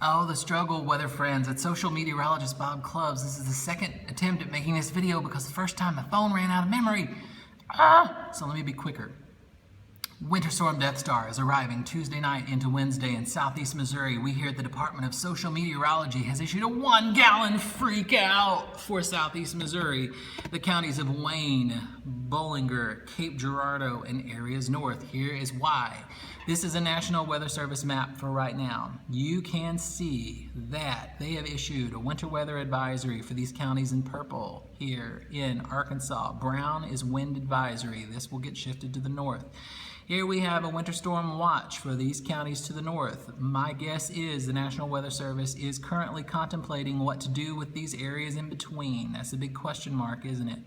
Oh, the struggle, weather friends. It's social meteorologist Bob Clubs. This is the second attempt at making this video because the first time my phone ran out of memory. So let me be quicker. Winter storm Death Star is arriving Tuesday night into Wednesday in southeast Missouri. We here at the Department of Social Meteorology has issued a 1-gallon freak out for southeast Missouri. The counties of Wayne, Bollinger, Cape Girardeau, and areas north. Here is why. This is a National Weather Service map for right now. You can see that they have issued a winter weather advisory for these counties in purple here in Arkansas. Brown is wind advisory. This will get shifted to the north. Here we have a winter storm watch for these counties to the north. My guess is the National Weather Service is currently contemplating what to do with these areas in between. That's a big question mark, isn't it?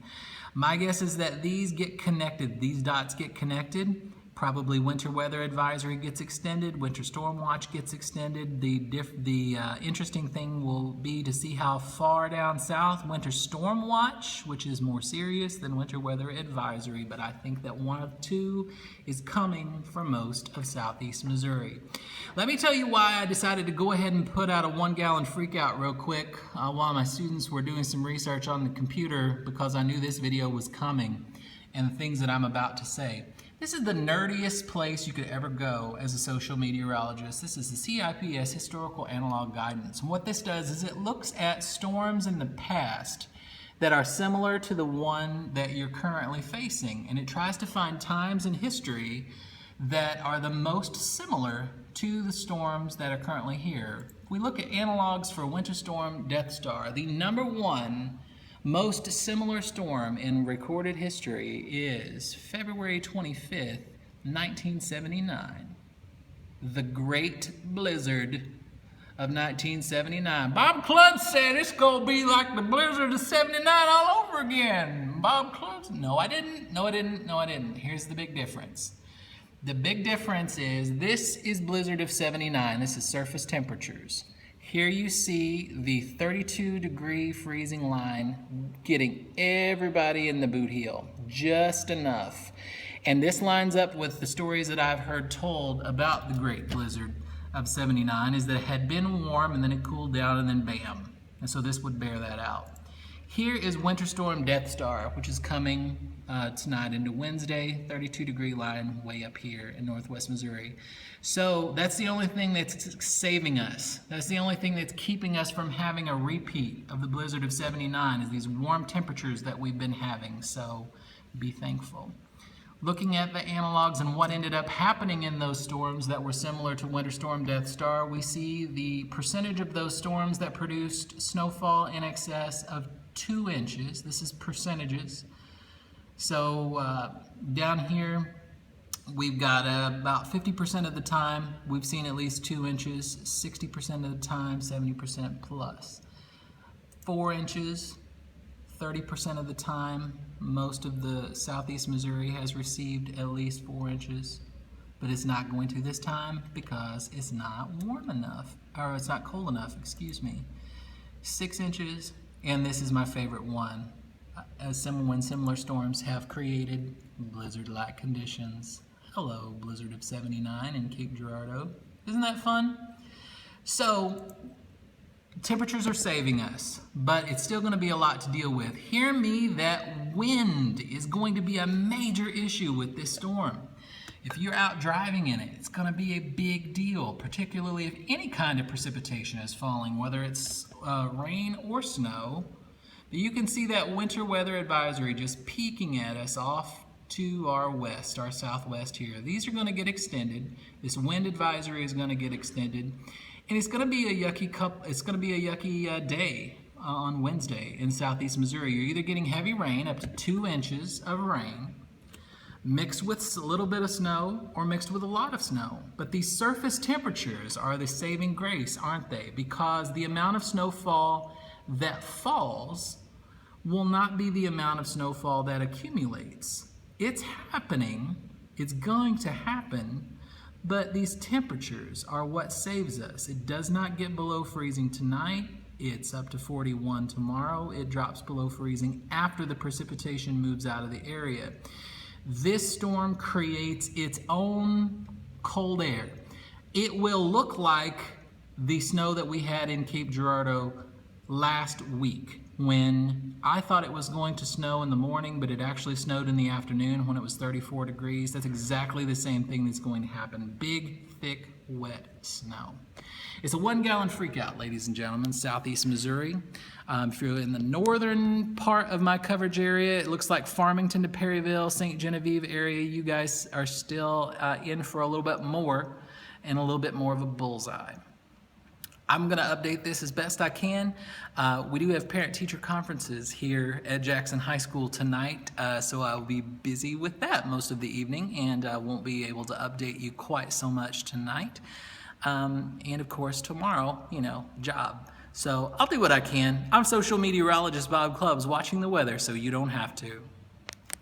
My guess is that these get connected. These dots get connected. Probably winter weather advisory gets extended, winter storm watch gets extended. The interesting thing will be to see how far down south winter storm watch, which is more serious than winter weather advisory, but I think that one of two is coming for most of southeast Missouri. Let me tell you why I decided to go ahead and put out a 1-gallon freak out real quick while my students were doing some research on the computer, because I knew this video was coming and the things that I'm about to say. This is the nerdiest place you could ever go as a social meteorologist. This is the CIPS Historical Analog Guidance. And what this does is it looks at storms in the past that are similar to the one that you're currently facing. And it tries to find times in history that are the most similar to the storms that are currently here. We look at analogs for Winter Storm Death Star. The number one most similar storm in recorded history is February 25th, 1979. The Great Blizzard of 1979. Bob Clubs said it's gonna be like the blizzard of 79 all over again. Bob Clubs, no I didn't. Here's the big difference. The big difference is this is blizzard of 79. This is surface temperatures. Here you see the 32-degree freezing line getting everybody in the boot heel, just enough. And this lines up with the stories that I've heard told about the Great Blizzard of 79, is that it had been warm and then it cooled down and then bam. And so this would bear that out. Here is Winter Storm Death Star, which is coming tonight into Wednesday, 32-degree line way up here in northwest Missouri. So that's the only thing that's saving us. That's the only thing that's keeping us from having a repeat of the blizzard of 79 is these warm temperatures that we've been having. So be thankful. Looking at the analogs and what ended up happening in those storms that were similar to Winter Storm Death Star, we see the percentage of those storms that produced snowfall in excess of 2 inches. This is percentages. So down here, we've got about 50% of the time we've seen at least 2 inches, 60% of the time, 70% plus. 4 inches, 30% of the time, most of the southeast Missouri has received at least 4 inches, but it's not going to this time because it's not warm enough, or it's not cold enough, excuse me. 6 inches, and this is my favorite one. When similar storms have created blizzard-like conditions. Hello, blizzard of 79 in Cape Girardeau. Isn't that fun? So, temperatures are saving us, but it's still going to be a lot to deal with. Hear me that wind is going to be a major issue with this storm. If you're out driving in it, it's going to be a big deal, particularly if any kind of precipitation is falling, whether it's rain or snow. But you can see that winter weather advisory just peeking at us off to our west, our southwest here. These are going to get extended. This wind advisory is going to get extended, and it's going to be a yucky day on Wednesday in southeast Missouri. You're either getting heavy rain, up to 2 inches of rain, mixed with a little bit of snow, or mixed with a lot of snow. But these surface temperatures are the saving grace, aren't they? Because the amount of snowfall that falls will not be the amount of snowfall that accumulates. It's happening, it's going to happen, but these temperatures are what saves us. It does not get below freezing tonight. It's up to 41 tomorrow. It drops below freezing after the precipitation moves out of the area. This storm creates its own cold air. It will look like the snow that we had in Cape Girardeau last week, when I thought it was going to snow in the morning, but it actually snowed in the afternoon when it was 34 degrees. That's exactly the same thing that's going to happen. Big, thick, wet snow. It's a 1 gallon freakout, ladies and gentlemen, southeast Missouri. If you're in the northern part of my coverage area, it looks like Farmington to Perryville, St. Genevieve area, you guys are still in for a little bit more and a little bit more of a bullseye. I'm going to update this as best I can. We do have parent-teacher conferences here at Jackson High School tonight, so I'll be busy with that most of the evening, and I won't be able to update you quite so much tonight. And of course, tomorrow, job. So I'll do what I can. I'm social meteorologist Bob Clubbs, watching the weather so you don't have to.